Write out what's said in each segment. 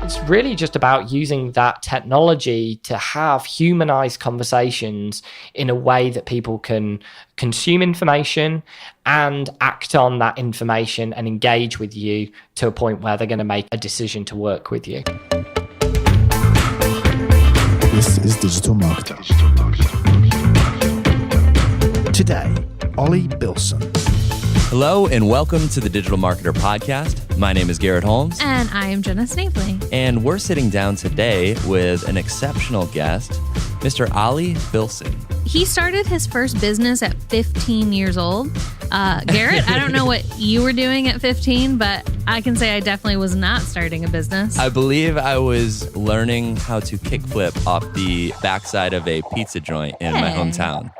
It's really just about using that technology to have humanized conversations in a way that people can consume information and act on that information and engage with you to a point where they're going to make a decision to work with you. This is DigitalMarketer. Today, Oli Billson. Hello and welcome to the Digital Marketer Podcast. My name is Garrett Holmes. And I am Jenna Snavely. And we're sitting down today with an exceptional guest, Mr. Oli Billson. He started his first business at 15 years old. Garrett, I don't know what you were doing at 15, but I can say I definitely was not starting a business. I believe I was learning how to kickflip off the backside of a pizza joint in my hometown.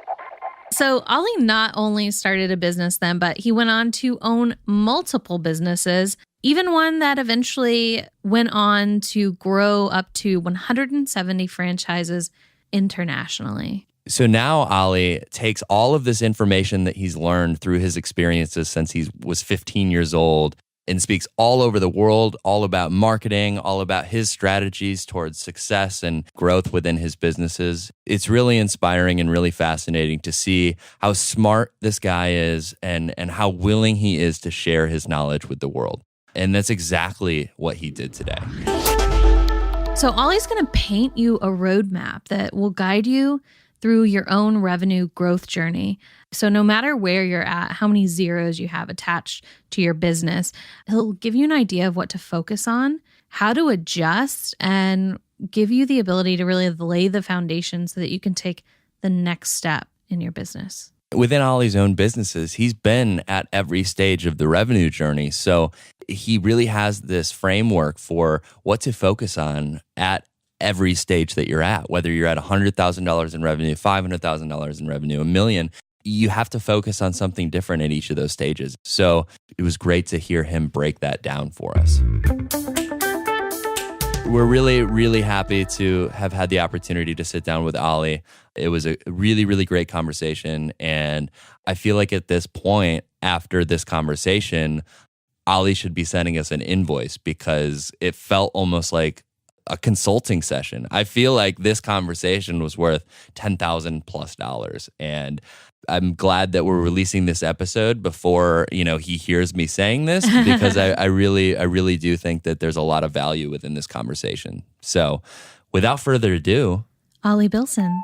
So Oli not only started a business then, but he went on to own multiple businesses, even one that eventually went on to grow up to 170 franchises internationally. So now Oli takes all of this information that he's learned through his experiences since he was 15 years old and speaks all over the world, all about marketing, all about his strategies towards success and growth within his businesses. It's really inspiring and really fascinating to see how smart this guy is and how willing he is to share his knowledge with the world. And that's exactly what he did today. So Oli's going to paint you a roadmap that will guide you through your own revenue growth journey. So no matter where you're at, how many zeros you have attached to your business, he'll give you an idea of what to focus on, how to adjust, and give you the ability to really lay the foundation so that you can take the next step in your business. Within Oli's own businesses, he's been at every stage of the revenue journey. So he really has this framework for what to focus on at every stage that you're at, whether you're at $100,000 in revenue, $500,000 in revenue, $1 million, you have to focus on something different at each of those stages. So it was great to hear him break that down for us. We're really, really happy to have had the opportunity to sit down with Oli. It was a really, really great conversation. And I feel like at this point, after this conversation, Oli should be sending us an invoice because it felt almost like a consulting session. I feel like this conversation was worth $10,000+ and I'm glad that we're releasing this episode before, he hears me saying this because I really do think that there's a lot of value within this conversation. So, without further ado, Oli Billson.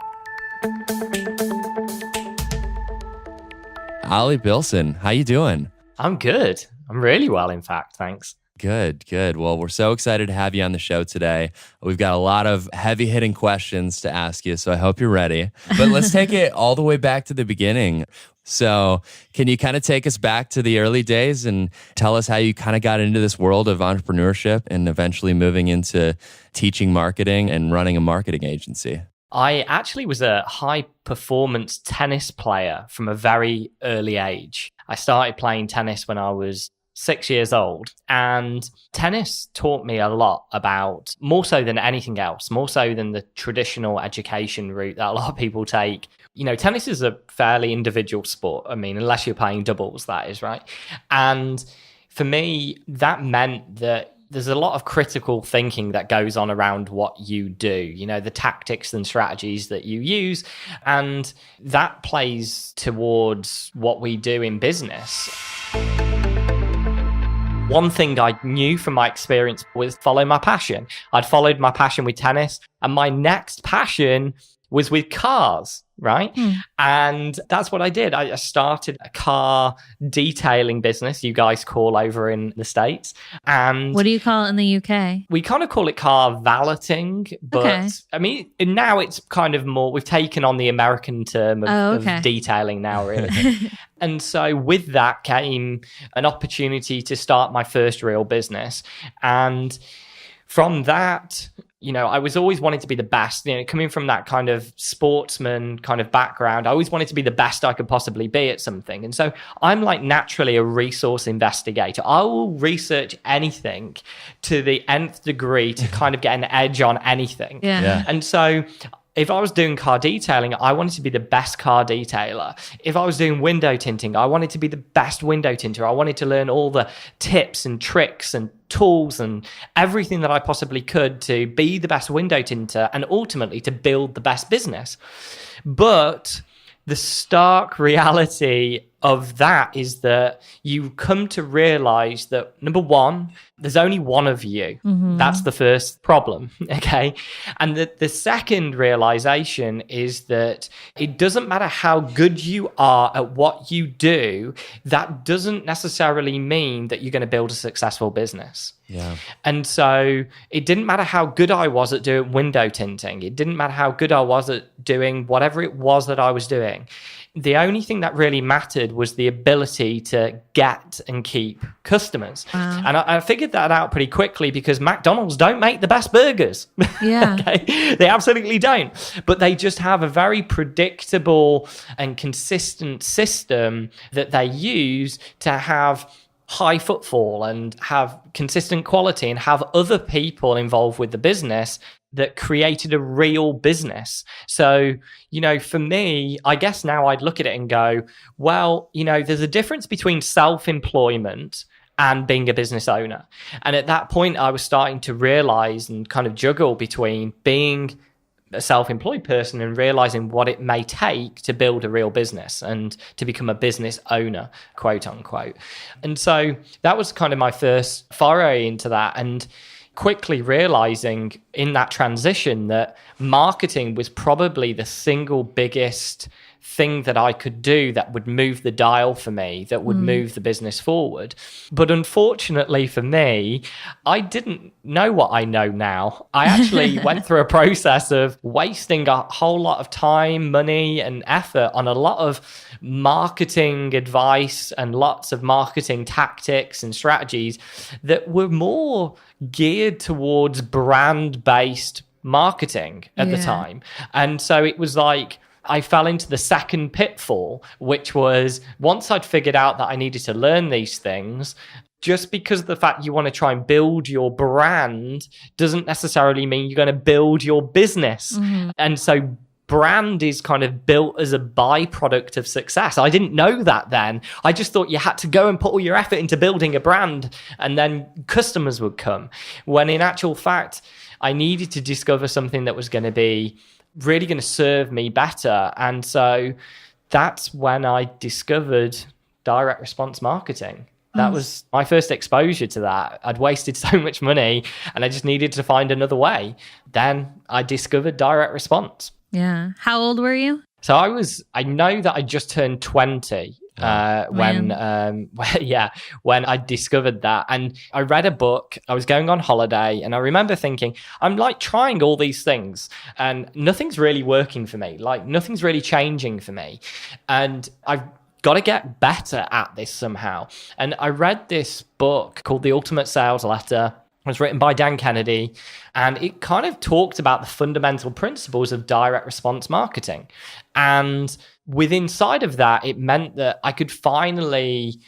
Oli Billson, how you doing? I'm good. I'm really well, in fact. Thanks. Good. Well, we're so excited to have you on the show today. We've got a lot of heavy-hitting questions to ask you, so I hope you're ready. But let's take it all the way back to the beginning. So can you kind of take us back to the early days and tell us how you kind of got into this world of entrepreneurship and eventually moving into teaching marketing and running a marketing agency? I actually was a high-performance tennis player from a very early age. I started playing tennis when I was 6 years old, and tennis taught me a lot about, more so than anything else, more so than the traditional education route that a lot of people take. Tennis is a fairly individual sport. I mean, unless you're playing doubles, that is, right? And for me, that meant that there's a lot of critical thinking that goes on around what you do, the tactics and strategies that you use. And that plays towards what we do in business. One thing I knew from my experience was follow my passion. I'd followed my passion with tennis, and my next passion was with cars, right? And that's what I did. I started a car detailing business, you guys call over in the States. And what do you call it in the UK? We kind of call it car valeting, but okay. I mean, now it's kind of more, we've taken on the American term of detailing now, really. And so with that came an opportunity to start my first real business. And from that, I was always wanting to be the best, coming from that kind of sportsman kind of background, I always wanted to be the best I could possibly be at something. And so I'm like naturally a resource investigator. I will research anything to the nth degree to kind of get an edge on anything. Yeah. And so If I was doing car detailing, I wanted to be the best car detailer. If I was doing window tinting, I wanted to be the best window tinter. I wanted to learn all the tips and tricks and tools and everything that I possibly could to be the best window tinter and ultimately to build the best business. But the stark reality of that is that you come to realize that, number one, there's only one of you. That's the first problem, okay? And the second realization is that it doesn't matter how good you are at what you do, that doesn't necessarily mean that you're going to build a successful business. Yeah. And so it didn't matter how good I was at doing window tinting. It didn't matter how good I was at doing whatever it was that I was doing. The only thing that really mattered was the ability to get and keep customers. Wow. And I figured that out pretty quickly because McDonald's don't make the best burgers. Yeah. Okay? They absolutely don't. But they just have a very predictable and consistent system that they use to have high footfall and have consistent quality and have other people involved with the business that created a real business. So, for me, I guess now I'd look at it and go, well, there's a difference between self-employment and being a business owner. And at that point, I was starting to realize and kind of juggle between being a self-employed person and realizing what it may take to build a real business and to become a business owner, quote unquote. And so that was kind of my first foray into that, and quickly realizing in that transition that marketing was probably the single biggest thing that I could do that would move the dial for me, that would move the business forward. But unfortunately for me, I didn't know what I know now. I actually went through a process of wasting a whole lot of time, money, and effort on a lot of marketing advice and lots of marketing tactics and strategies that were more geared towards brand-based marketing at the time. And so it was like, I fell into the second pitfall, which was once I'd figured out that I needed to learn these things, just because of the fact you want to try and build your brand doesn't necessarily mean you're going to build your business. And so brand is kind of built as a byproduct of success. I didn't know that then. I just thought you had to go and put all your effort into building a brand and then customers would come. When in actual fact, I needed to discover something that was going to be really going to serve me better. And so that's when I discovered direct response marketing. That was my first exposure to that. I'd wasted so much money and I just needed to find another way. Then I discovered direct response. Yeah. How old were you? So I know that I just turned 20 when I discovered that. And I read a book, I was going on holiday, and I remember thinking, I'm like trying all these things and nothing's really working for me. Like nothing's really changing for me. And I've got to get better at this somehow. And I read this book called The Ultimate Sales Letter. It was written by Dan Kennedy, and it kind of talked about the fundamental principles of direct response marketing. And inside of that, it meant that I could finally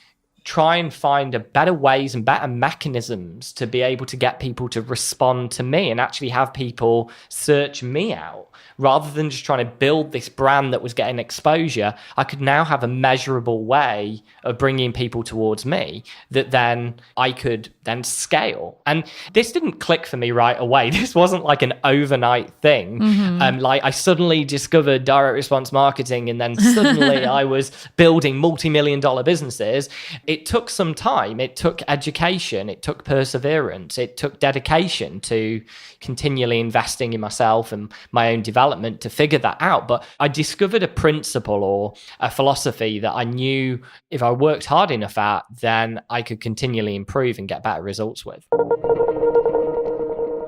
try and find a better ways and better mechanisms to be able to get people to respond to me and actually have people search me out. Rather than just trying to build this brand that was getting exposure, I could now have a measurable way of bringing people towards me that then I could then scale. And this didn't click for me right away. This wasn't like an overnight thing. Like I suddenly discovered direct response marketing and then suddenly I was building multi-million-dollar businesses. It took some time. It took education. It took perseverance. It took dedication to continually investing in myself and my own development to figure that out. But I discovered a principle or a philosophy that I knew if I worked hard enough at, then I could continually improve and get better results with.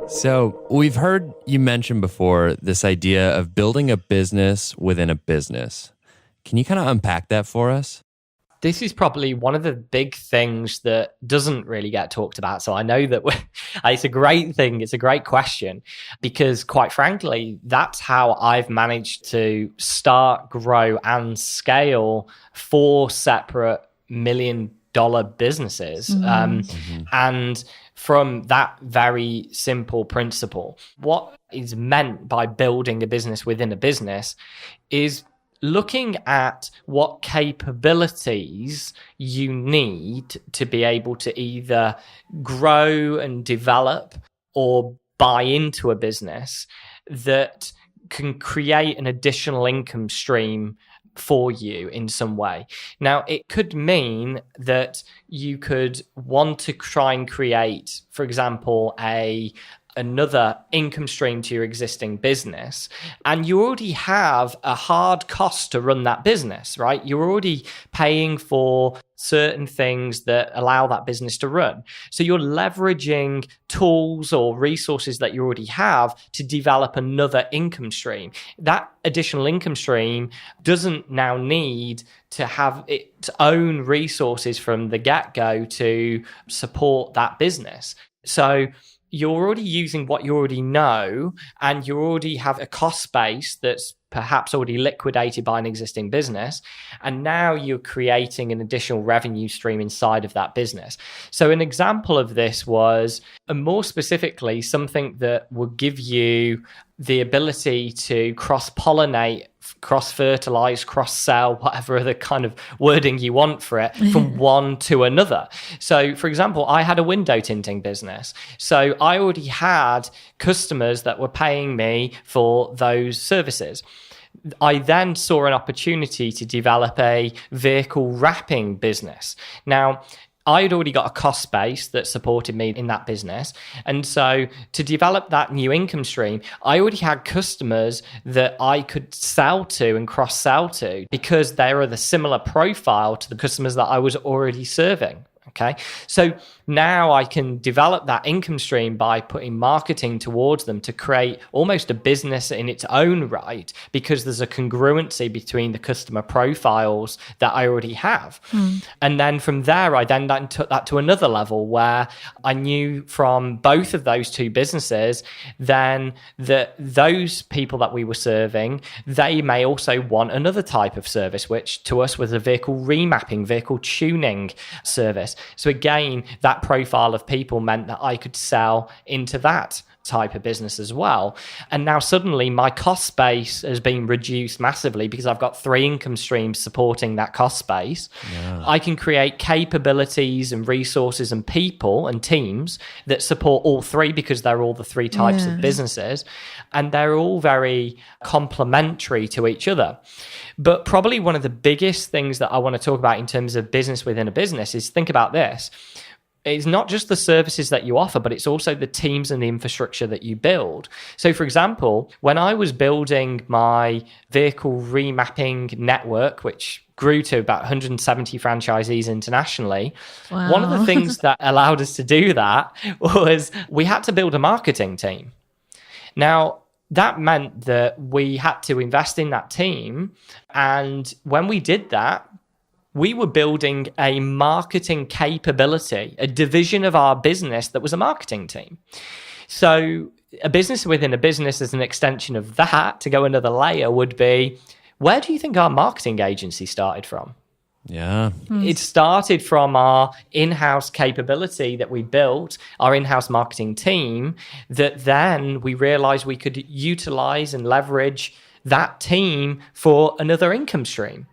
So we've heard you mention before this idea of building a business within a business. Can you kind of unpack that for us? This is probably one of the big things that doesn't really get talked about. So I know that it's a great thing. It's a great question because quite frankly, that's how I've managed to start, grow and scale 4 separate $1 million businesses. And from that very simple principle. What is meant by building a business within a business is looking at what capabilities you need to be able to either grow and develop or buy into a business that can create an additional income stream for you in some way. Now, it could mean that you could want to try and create, for example, another income stream to your existing business, and you already have a hard cost to run that business, right? You're already paying for certain things that allow that business to run. So you're leveraging tools or resources that you already have to develop another income stream. That additional income stream doesn't now need to have its own resources from the get-go to support that business. So you're already using what you already know, and you already have a cost base that's perhaps already liquidated by an existing business. And now you're creating an additional revenue stream inside of that business. So an example of this was, and more specifically, something that would give you the ability to cross-pollinate, cross-fertilize, cross-sell, whatever other kind of wording you want for it, from one to another. So, for example, I had a window tinting business. So I already had customers that were paying me for those services. I then saw an opportunity to develop a vehicle wrapping business. Now, I had already got a cost base that supported me in that business. And so to develop that new income stream, I already had customers that I could sell to and cross-sell to because they are the similar profile to the customers that I was already serving. Okay, so now I can develop that income stream by putting marketing towards them to create almost a business in its own right, because there's a congruency between the customer profiles that I already have. And then from there, I then took that to another level where I knew from both of those two businesses then that those people that we were serving, they may also want another type of service, which to us was a vehicle remapping, vehicle tuning service. So again, that profile of people meant that I could sell into that type of business as well. And now suddenly my cost base has been reduced massively because I've got 3 income streams supporting that cost base. Yeah. I can create capabilities and resources and people and teams that support all 3 because they're all the 3 types of businesses, and they're all very complementary to each other. But probably one of the biggest things that I want to talk about in terms of business within a business is, think about this. It's not just the services that you offer, but it's also the teams and the infrastructure that you build. So, for example, when I was building my vehicle remapping network, which grew to about 170 franchisees internationally, one of the things that allowed us to do that was we had to build a marketing team. Now, that meant that we had to invest in that team. And when we did that, we were building a marketing capability, a division of our business that was a marketing team. So a business within a business as an extension of that, to go another layer, would be, where do you think our marketing agency started from? Yeah. It started from our in-house capability that we built, our in-house marketing team, that then we realized we could utilize and leverage that team for another income stream.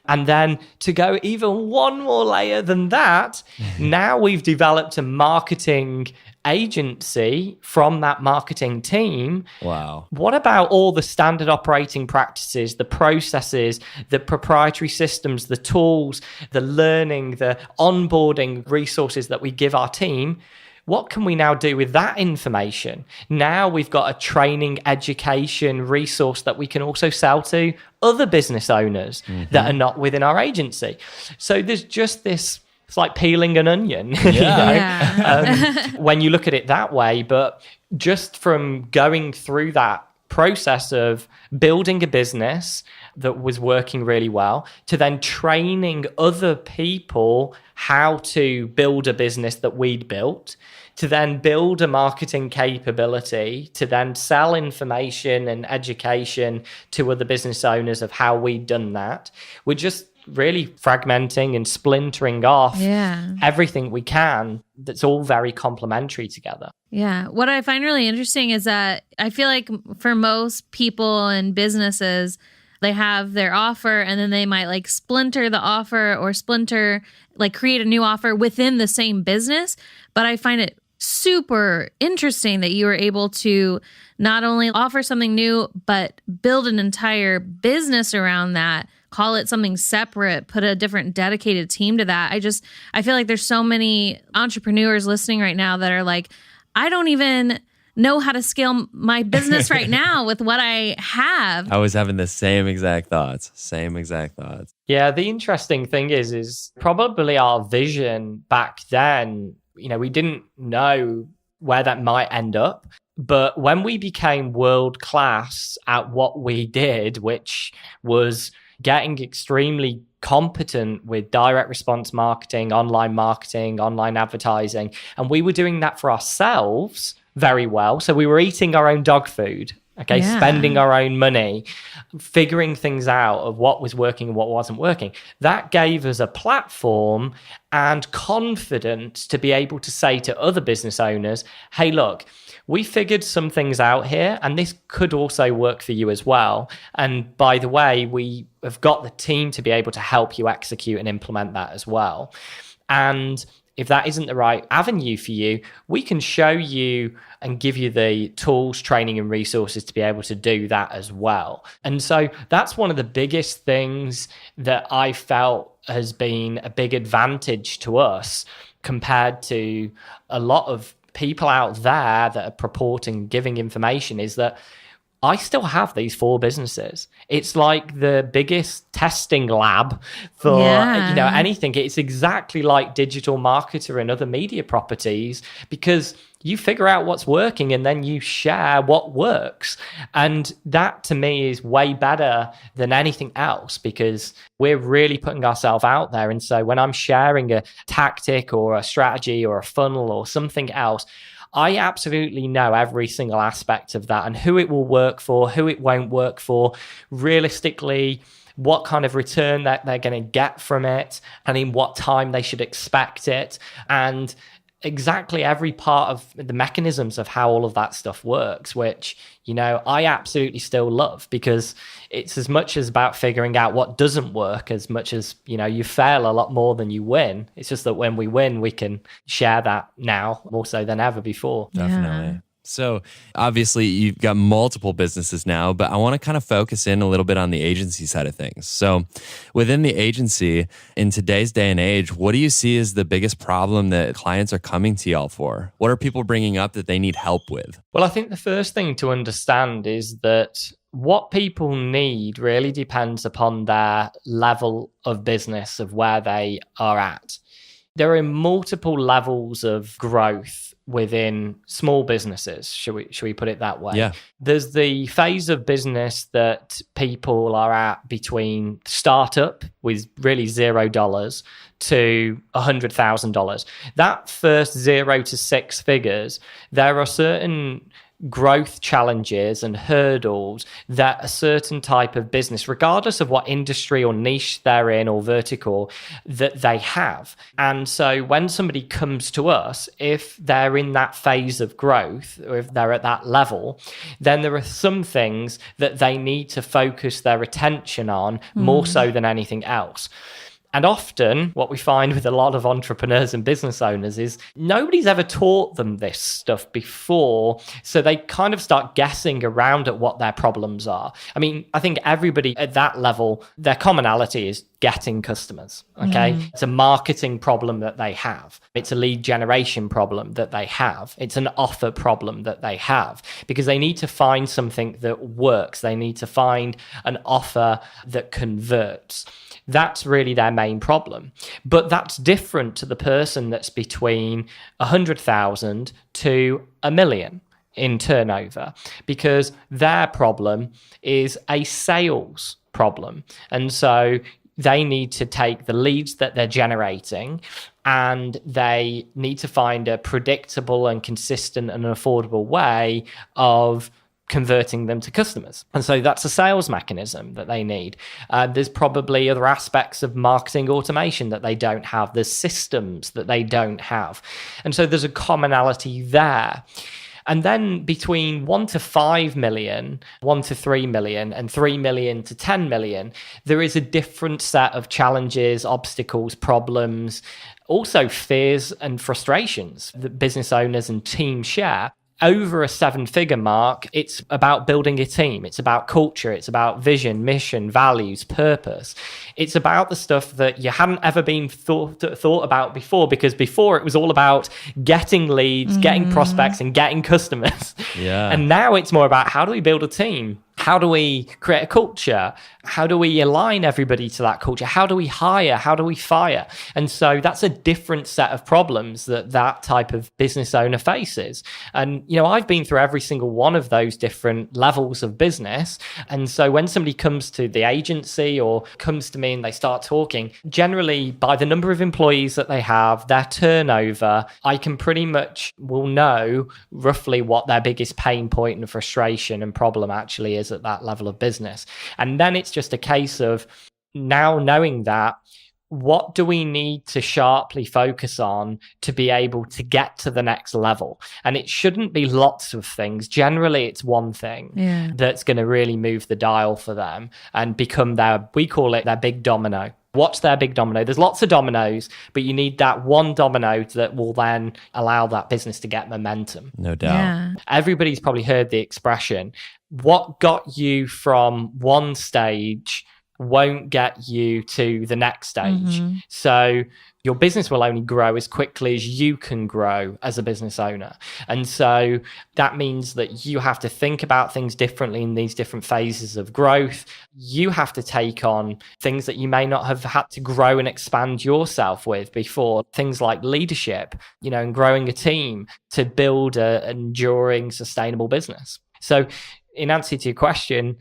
And then to go even one more layer than that, now we've developed a marketing agency from that marketing team. Wow. What about all the standard operating practices, the processes, the proprietary systems, the tools, the learning, the onboarding resources that we give our team? What can we now do with that information? Now we've got a training, education resource that we can also sell to other business owners that are not within our agency. So there's just this, it's like peeling an onion, when you look at it that way. But just from going through that process of building a business that was working really well, to then training other people how to build a business that we'd built, to then build a marketing capability, to then sell information and education to other business owners of how we'd done that. really fragmenting and splintering off everything we can that's all very complementary together. Yeah. What I find really interesting is that I feel like for most people and businesses, they have their offer and then they might like splinter the offer or create a new offer within the same business. But I find it super interesting that you were able to not only offer something new, but build an entire business around that, call it something separate, put a different dedicated team to that. I feel like there's so many entrepreneurs listening right now that are like, I don't even know how to scale my business right now with what I have. I was having the same exact thoughts. Yeah, the interesting thing is probably our vision back then, we didn't know where that might end up. But when we became world class at what we did, which was getting extremely competent with direct response marketing, online advertising, and we were doing that for ourselves very well. So we were eating our own dog food, spending our own money, figuring things out of what was working and what wasn't working. That gave us a platform and confidence to be able to say to other business owners, hey, look, we figured some things out here, and this could also work for you as well. And by the way, we have got the team to be able to help you execute and implement that as well. And if that isn't the right avenue for you, we can show you and give you the tools, training, and resources to be able to do that as well. And so that's one of the biggest things that I felt has been a big advantage to us compared to a lot of people out there that are purporting giving information, is that I still have these 4 businesses. It's like the biggest testing lab for anything. It's exactly like DigitalMarketer and other media properties, because you figure out what's working and then you share what works. And that to me is way better than anything else, because we're really putting ourselves out there. And so when I'm sharing a tactic or a strategy or a funnel or something else, I absolutely know every single aspect of that and who it will work for, who it won't work for, realistically, what kind of return that they're going to get from it, and in what time they should expect it, and exactly every part of the mechanisms of how all of that stuff works, which, I absolutely still love, because it's as much as about figuring out what doesn't work as much as, you fail a lot more than you win. It's just that when we win, we can share that now more so than ever before. Definitely. So obviously you've got multiple businesses now, but I want to kind of focus in a little bit on the agency side of things. So within the agency, in today's day and age, what do you see as the biggest problem that clients are coming to y'all for? What are people bringing up that they need help with? Well, I think the first thing to understand is that what people need really depends upon their level of business, of where they are at. There are multiple levels of growth within small businesses, should we put it that way? Yeah. There's the phase of business that people are at between startup with really $0 to $100,000. That first 0 to 6 figures, there are certain growth challenges and hurdles that a certain type of business, regardless of what industry or niche they're in or vertical, that they have. And so when somebody comes to us, if they're in that phase of growth, or if they're at that level, then there are some things that they need to focus their attention on more so than anything else. And often what we find with a lot of entrepreneurs and business owners is nobody's ever taught them this stuff before. So they kind of start guessing around at what their problems are. I mean, I think everybody at that level, their commonality is getting customers. Okay. It's a marketing problem that they have. It's a lead generation problem that they have. It's an offer problem that they have, because they need to find something that works. They need to find an offer that converts. That's really their main problem. But that's different to the person that's between 100,000 to 1 million in turnover, because their problem is a sales problem. And so they need to take the leads that they're generating and they need to find a predictable and consistent and affordable way of converting them to customers. And so that's a sales mechanism that they need. There's probably other aspects of marketing automation that they don't have. There's systems that they don't have. And so there's a commonality there. And then between 1 to 5 million, 1 to 3 million, and 3 million to 10 million, there is a different set of challenges, obstacles, problems, also fears and frustrations that business owners and teams share. Over a 7-figure mark, it's about building a team. It's about culture. It's about vision, mission, values, purpose. It's about the stuff that you hadn't ever been thought about before, because before it was all about getting leads, getting prospects, and getting customers. Yeah. And now it's more about, how do we build a team? How do we create a culture? How do we align everybody to that culture? How do we hire? How do we fire? And so that's a different set of problems that type of business owner faces. And, I've been through every single one of those different levels of business. And so when somebody comes to the agency or comes to me and they start talking, generally by the number of employees that they have, their turnover, I can pretty much will know roughly what their biggest pain point and frustration and problem actually is at that level of business. And then it's just a case of now knowing that, what do we need to sharply focus on to be able to get to the next level? And it shouldn't be lots of things. Generally, it's one thing that's going to really move the dial for them and become we call it their big domino. What's their big domino? There's lots of dominoes, but you need that one domino that will then allow that business to get momentum. No doubt. Yeah. Everybody's probably heard the expression, what got you from one stage won't get you to the next stage. So your business will only grow as quickly as you can grow as a business owner. And so that means that you have to think about things differently in these different phases of growth. You have to take on things that you may not have had to grow and expand yourself with before. Things like leadership, and growing a team to build an enduring, sustainable business. So in answer to your question,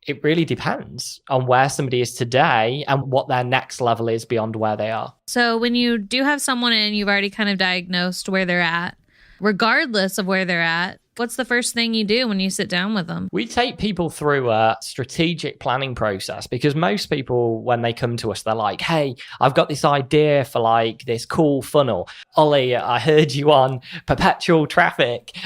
it really depends on where somebody is today and what their next level is beyond where they are. So when you do have someone and you've already kind of diagnosed where they're at, regardless of where they're at, what's the first thing you do when you sit down with them? We take people through a strategic planning process, because most people, when they come to us, they're like, hey, I've got this idea for this cool funnel. Oli, I heard you on Perpetual Traffic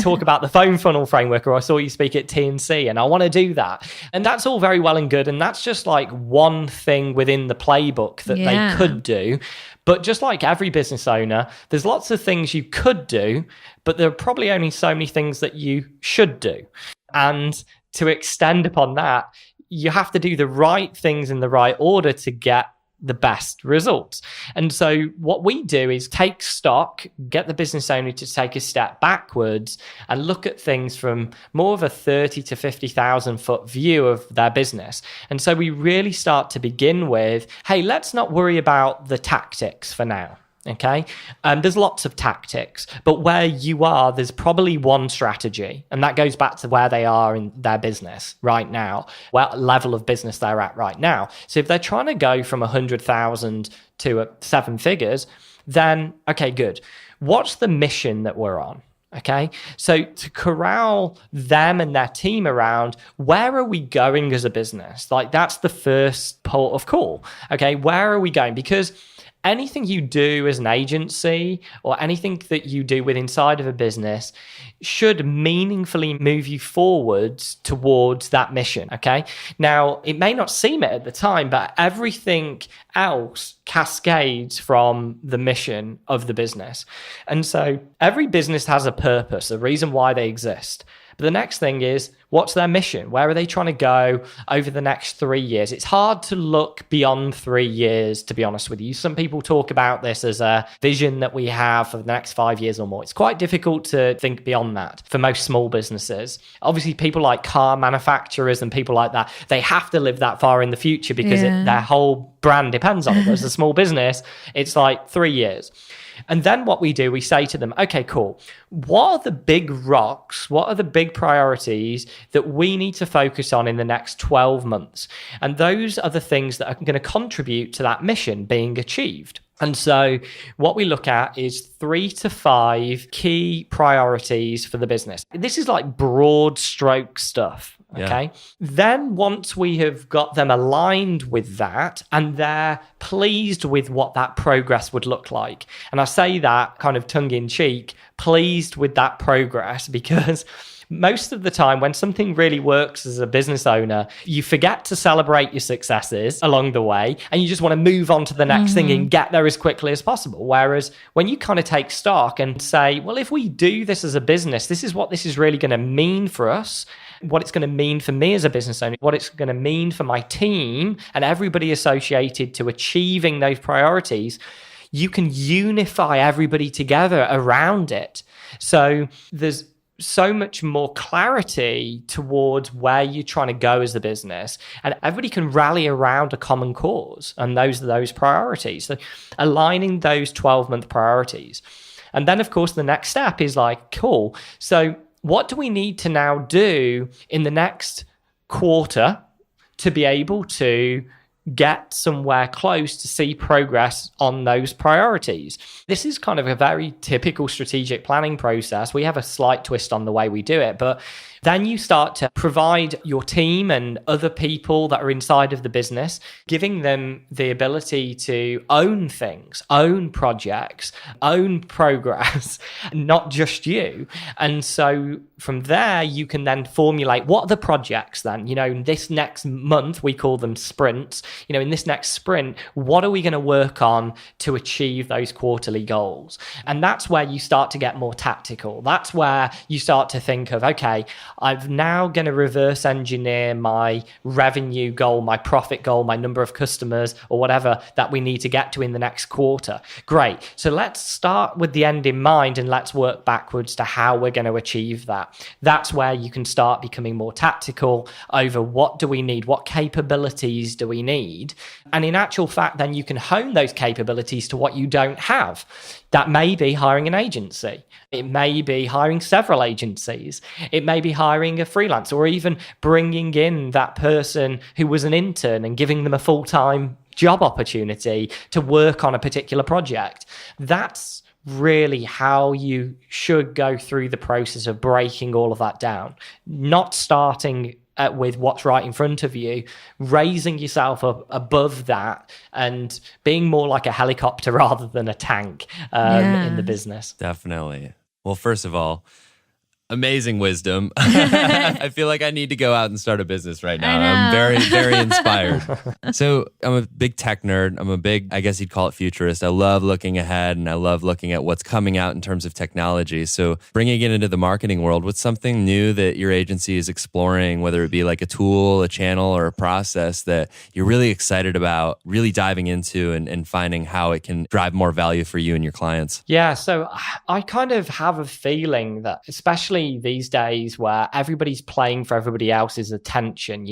talk about the phone funnel framework, or I saw you speak at TNC and I want to do that. And that's all very well and good. And that's just one thing within the playbook that they could do. But just like every business owner, there's lots of things you could do, but there are probably only so many things that you should do. And to extend upon that, you have to do the right things in the right order to get the best results. And so what we do is take stock, get the business owner to take a step backwards and look at things from more of a 30 to 50,000 foot view of their business. And so we really start to begin with, hey, let's not worry about the tactics for now. Okay. There's lots of tactics, but where you are, there's probably one strategy, and that goes back to where they are in their business right now, what level of business they're at right now. So if they're trying to go from 100,000 to 7 figures, then, okay, good. What's the mission that we're on? Okay, so to corral them and their team around, where are we going as a business? That's the first port of call. Okay, where are we going? Because anything you do as an agency or anything that you do with inside of a business should meaningfully move you forwards towards that mission, okay? Now, it may not seem it at the time, but everything else cascades from the mission of the business. And so every business has a purpose, a reason why they exist. But the next thing is, what's their mission? Where are they trying to go over the next 3 years? It's hard to look beyond 3 years, to be honest with you. Some people talk about this as a vision that we have for the next 5 years or more. It's quite difficult to think beyond that for most small businesses. Obviously, people like car manufacturers and people like that, they have to live that far in the future because their whole brand depends on it. As a small business, it's 3 years. And then what we do, we say to them, okay, cool. What are the big rocks? What are the big priorities that we need to focus on in the next 12 months? And those are the things that are going to contribute to that mission being achieved. And so what we look at is 3 to 5 key priorities for the business. This is like broad stroke stuff. Okay. Yeah. Then once we have got them aligned with that and they're pleased with what that progress would look like. And I say that kind of tongue in cheek, pleased with that progress, because most of the time when something really works as a business owner, you forget to celebrate your successes along the way and you just want to move on to the next thing and get there as quickly as possible. Whereas when you kind of take stock and say, well, if we do this as a business, this is what this is really going to mean for us, what it's going to mean for me as a business owner, what it's going to mean for my team and everybody associated to achieving those priorities, you can unify everybody together around it. So there's so much more clarity towards where you're trying to go as a business, and everybody can rally around a common cause, and those are those priorities. So aligning those 12-month priorities. And then, of course, the next step is like, cool, so what do we need to now do in the next quarter to be able to get somewhere close to see progress on those priorities? This is kind of a very typical strategic planning process. We have a slight twist on the way we do it, but then you start to provide your team and other people that are inside of the business, giving them the ability to own things, own projects, own progress, not just you. And so from there, you can then formulate what are the projects then, in this next month, we call them sprints. In this next sprint, what are we going to work on to achieve those quarterly goals? And that's where you start to get more tactical. That's where you start to think of, okay, I'm now going to reverse engineer my revenue goal, my profit goal, my number of customers or whatever that we need to get to in the next quarter. Great. So let's start with the end in mind and let's work backwards to how we're going to achieve that. That's where you can start becoming more tactical over what do we need? What capabilities do we need? And in actual fact, then you can hone those capabilities to what you don't have. That may be hiring an agency. It may be hiring several agencies. It may be hiring a freelance or even bringing in that person who was an intern and giving them a full-time job opportunity to work on a particular project. That's really how you should go through the process of breaking all of that down, not starting with what's right in front of you, raising yourself up above that and being more like a helicopter rather than a tank in the business. Definitely. Well, first of all, amazing wisdom. I feel like I need to go out and start a business right now. I'm very, very inspired. So I'm a big tech nerd. I'm a big, I guess you'd call it futurist. I love looking ahead and I love looking at what's coming out in terms of technology. So bringing it into the marketing world, what's something new that your agency is exploring, whether it be like a tool, a channel, or a process that you're really excited about, really diving into and finding how it can drive more value for you and your clients? Yeah, so I kind of have a feeling that, especially these days where everybody's playing for everybody else's attention,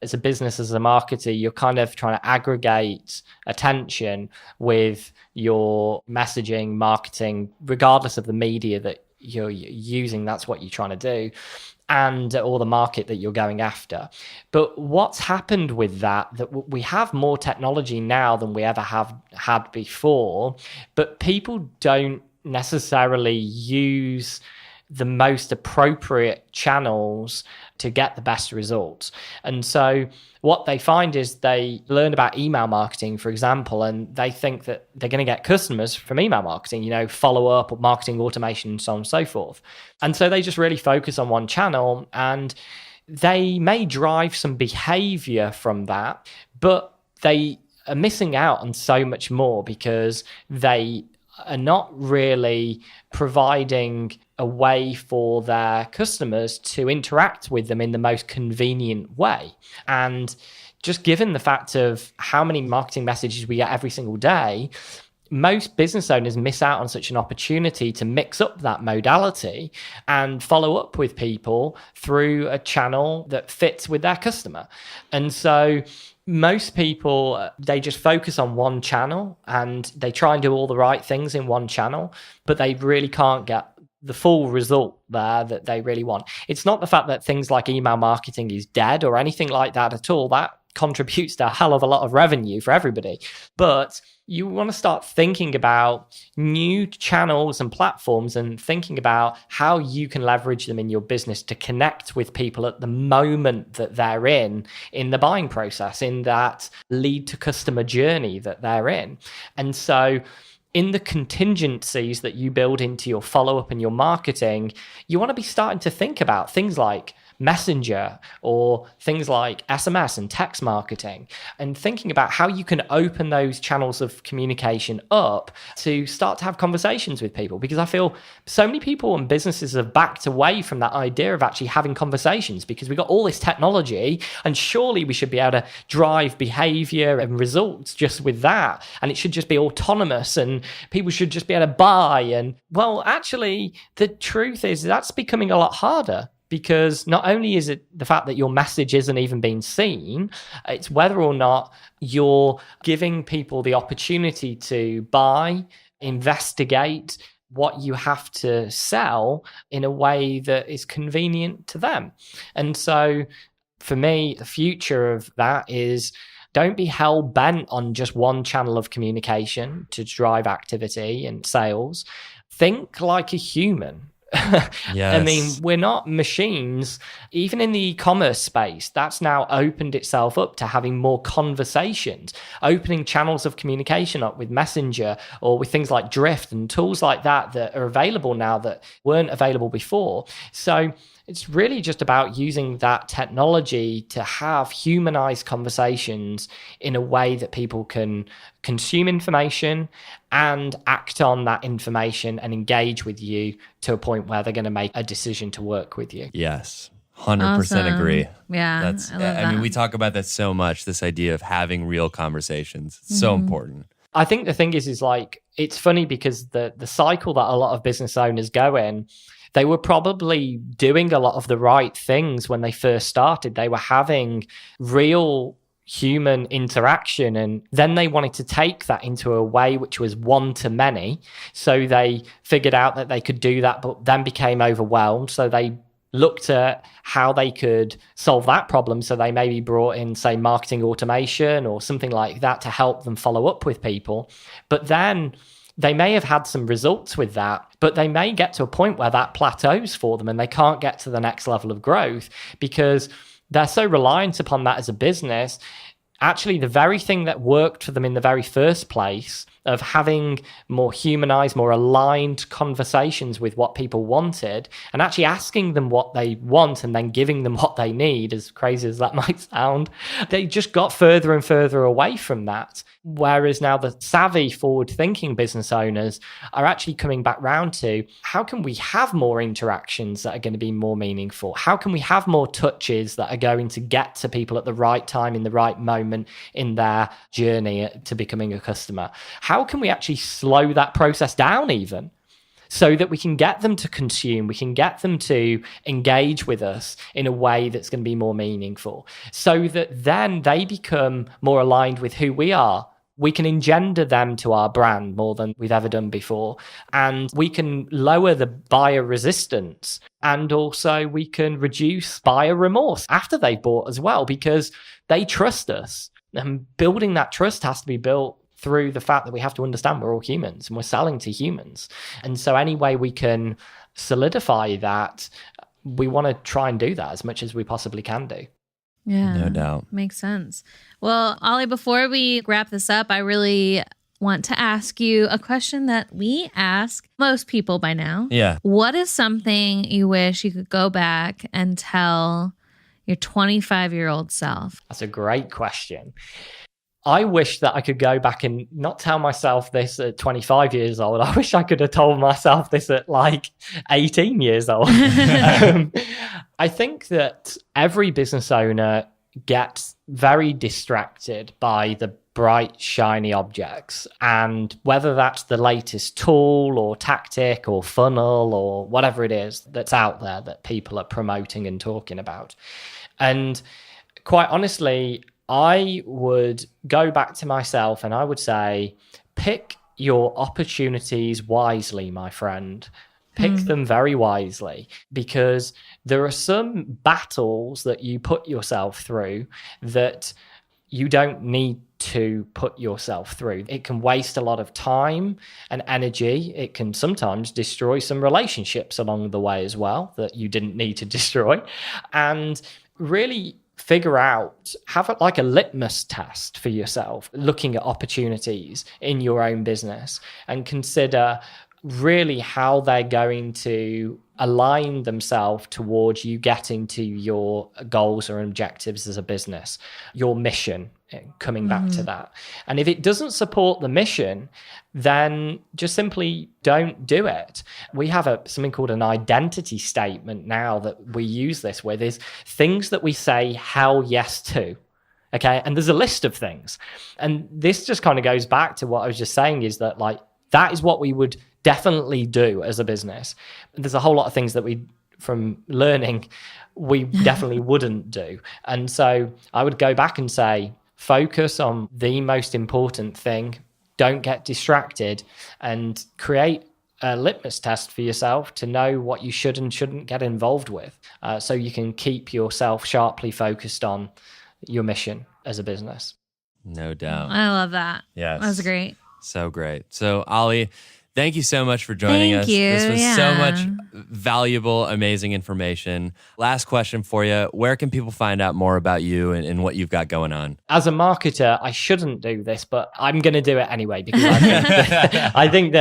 as a business, as a marketer, you're kind of trying to aggregate attention with your messaging, marketing, regardless of the media that you're using. That's what you're trying to do, and or the market that you're going after. But what's happened with that we have more technology now than we ever have had before, but people don't necessarily use the most appropriate channels to get the best results. And so what they find is they learn about email marketing, for example, and they think that they're going to get customers from email marketing, follow up or marketing automation and so on and so forth. And so they just really focus on one channel, and they may drive some behavior from that, but they are missing out on so much more because they are not really providing a way for their customers to interact with them in the most convenient way. And just given the fact of how many marketing messages we get every single day, most business owners miss out on such an opportunity to mix up that modality and follow up with people through a channel that fits with their customer. And so most people, they just focus on one channel and they try and do all the right things in one channel, but they really can't get the full result there that they really want. It's not the fact that things like email marketing is dead or anything like that at all. That contributes to a hell of a lot of revenue for everybody. But you want to start thinking about new channels and platforms and thinking about how you can leverage them in your business to connect with people at the moment that they're in the buying process, in that lead to customer journey that they're in. And so in the contingencies that you build into your follow-up and your marketing, you want to be starting to think about things like Messenger or things like SMS and text marketing, and thinking about how you can open those channels of communication up to start to have conversations with people. Because I feel so many people and businesses have backed away from that idea of actually having conversations, because we've got all this technology and surely we should be able to drive behavior and results just with that. And it should just be autonomous and people should just be able to buy. And well, actually, the truth is that's becoming a lot harder. Because not only is it the fact that your message isn't even being seen, it's whether or not you're giving people the opportunity to buy, investigate what you have to sell in a way that is convenient to them. And so for me, the future of that is don't be hell bent on just one channel of communication to drive activity and sales. Think like a human. Yes. I mean, we're not machines. Even in the e-commerce space, that's now opened itself up to having more conversations, opening channels of communication up with Messenger or with things like Drift and tools like that that are available now that weren't available before. So it's really just about using that technology to have humanized conversations in a way that people can consume information and act on that information and engage with you to a point where they're going to make a decision to work with you. Yes. 100% Awesome. agree. Yeah. I mean, we talk about that so much, this idea of having real conversations. It's so important. I think the thing is like, it's funny because the cycle that a lot of business owners go in, they were probably doing a lot of the right things when they first started. They were having real human interaction, and then they wanted to take that into a way which was one to many. So they figured out that they could do that, but then became overwhelmed. So they looked at how they could solve that problem. So they maybe brought in, say, marketing automation or something like that to help them follow up with people. But then they may have had some results with that, but they may get to a point where that plateaus for them and they can't get to the next level of growth because they're so reliant upon that as a business. Actually, the very thing that worked for them in the very first place of having more humanized, more aligned conversations with what people wanted and actually asking them what they want and then giving them what they need, as crazy as that might sound, they just got further and further away from that. Whereas now the savvy, forward-thinking business owners are actually coming back round to how can we have more interactions that are going to be more meaningful? How can we have more touches that are going to get to people at the right time, in the right moment in their journey to becoming a customer? How can we actually slow that process down even so that we can get them to consume, we can get them to engage with us in a way that's going to be more meaningful so that then they become more aligned with who we are. We can engender them to our brand more than we've ever done before. And we can lower the buyer resistance. And also we can reduce buyer remorse after they've bought as well, because they trust us. And building that trust has to be built through the fact that we have to understand we're all humans and we're selling to humans. And so any way we can solidify that, we want to try and do that as much as we possibly can do. Yeah. No doubt. Makes sense. Well, Oli, before we wrap this up, I really want to ask you a question that we ask most people by now. Yeah. What is something you wish you could go back and tell your 25-year-old self? That's a great question. I wish that I could go back and not tell myself this at 25 years old. I wish I could have told myself this at like 18 years old. I think that every business owner gets very distracted by the bright, shiny objects. And whether that's the latest tool or tactic or funnel or whatever it is that's out there that people are promoting and talking about. And quite honestly, I would go back to myself and I would say, pick your opportunities wisely, my friend. Pick them very wisely, because there are some battles that you put yourself through that you don't need to put yourself through. It can waste a lot of time and energy. It can sometimes destroy some relationships along the way as well that you didn't need to destroy. And really figure out, have it like a litmus test for yourself, looking at opportunities in your own business, and consider really how they're going to align themselves towards you getting to your goals or objectives as a business, your mission, coming back to that. And if it doesn't support the mission, then just simply don't do it. We have something called an identity statement now that we use this with, is things that we say hell yes to. Okay. And there's a list of things. And this just kind of goes back to what I was just saying, is that like, that is what we would definitely do as a business. There's a whole lot of things that from learning, we definitely wouldn't do. And so I would go back and say, focus on the most important thing. Don't get distracted, and create a litmus test for yourself to know what you should and shouldn't get involved with, so you can keep yourself sharply focused on your mission as a business. No doubt. I love that. Yes. That was great. So great. So, Oli, thank you so much for joining us. Thank you. This was so much valuable, amazing information. Last question for you. Where can people find out more about you and what you've got going on? As a marketer, I shouldn't do this, but I'm going to do it anyway, because I think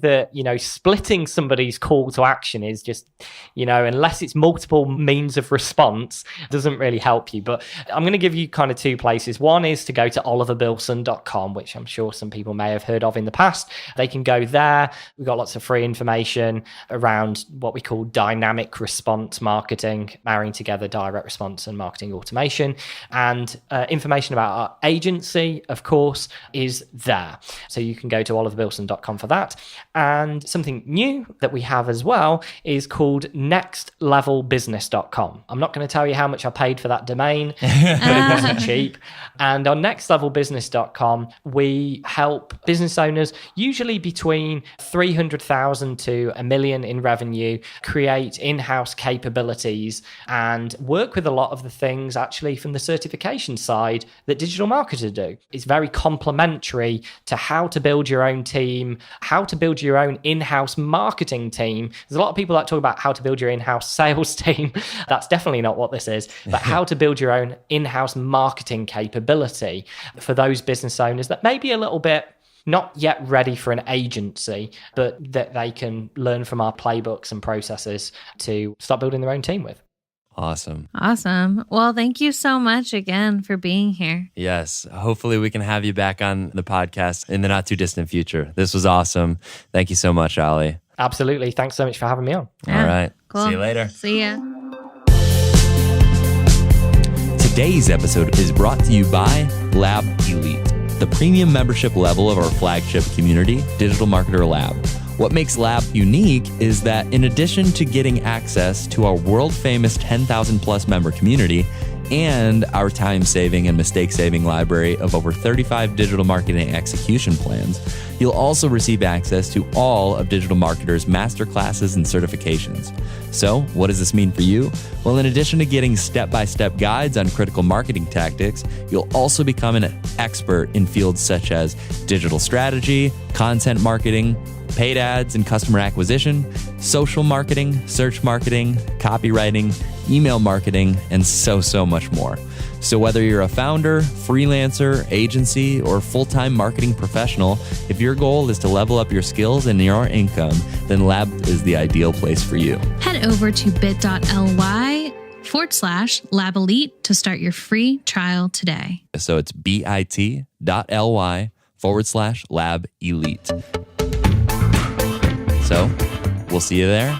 that, you know, splitting somebody's call to action is just, you know, unless it's multiple means of response, doesn't really help you. But I'm going to give you kind of two places. One is to go to oliverbillson.com, which I'm sure some people may have heard of in the past. They can go there. We've got lots of free information around what we call dynamic response marketing, marrying together direct response and marketing automation. And information about our agency, of course, is there. So you can go to oliverbillson.com for that. And something new that we have as well is called nextlevelbusiness.com. I'm not going to tell you how much I paid for that domain, but it wasn't cheap. And on nextlevelbusiness.com, we help business owners, usually between 300,000 to $1 million in revenue, create in-house capabilities, and work with a lot of the things actually from the certification side that DigitalMarketer do. It's very complementary to how to build your own team, how to build your own in-house marketing team. There's a lot of people that talk about how to build your in-house sales team. That's definitely not what this is, but how to build your own in-house marketing capability for those business owners that may be a little bit not yet ready for an agency, but that they can learn from our playbooks and processes to start building their own team with. Awesome. Awesome. Well, thank you so much again for being here. Yes. Hopefully we can have you back on the podcast in the not too distant future. This was awesome. Thank you so much, Oli. Absolutely. Thanks so much for having me on. Yeah, all right. cool. See you later. See ya. Today's episode is brought to you by Lab Elite, the premium membership level of our flagship community, Digital Marketer Lab. What makes Lab unique is that in addition to getting access to our world-famous 10,000 plus member community and our time-saving and mistake-saving library of over 35 digital marketing execution plans, you'll also receive access to all of Digital Marketer's masterclasses and certifications. So, what does this mean for you? Well, in addition to getting step-by-step guides on critical marketing tactics, you'll also become an expert in fields such as digital strategy, content marketing, paid ads and customer acquisition, social marketing, search marketing, copywriting, email marketing, and so much more. So whether you're a founder, freelancer, agency, or full-time marketing professional, if your goal is to level up your skills and your income, then Lab is the ideal place for you. Head over to bit.ly/Lab Elite to start your free trial today. So it's bit.ly/Lab Elite. So we'll see you there,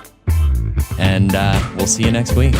and we'll see you next week.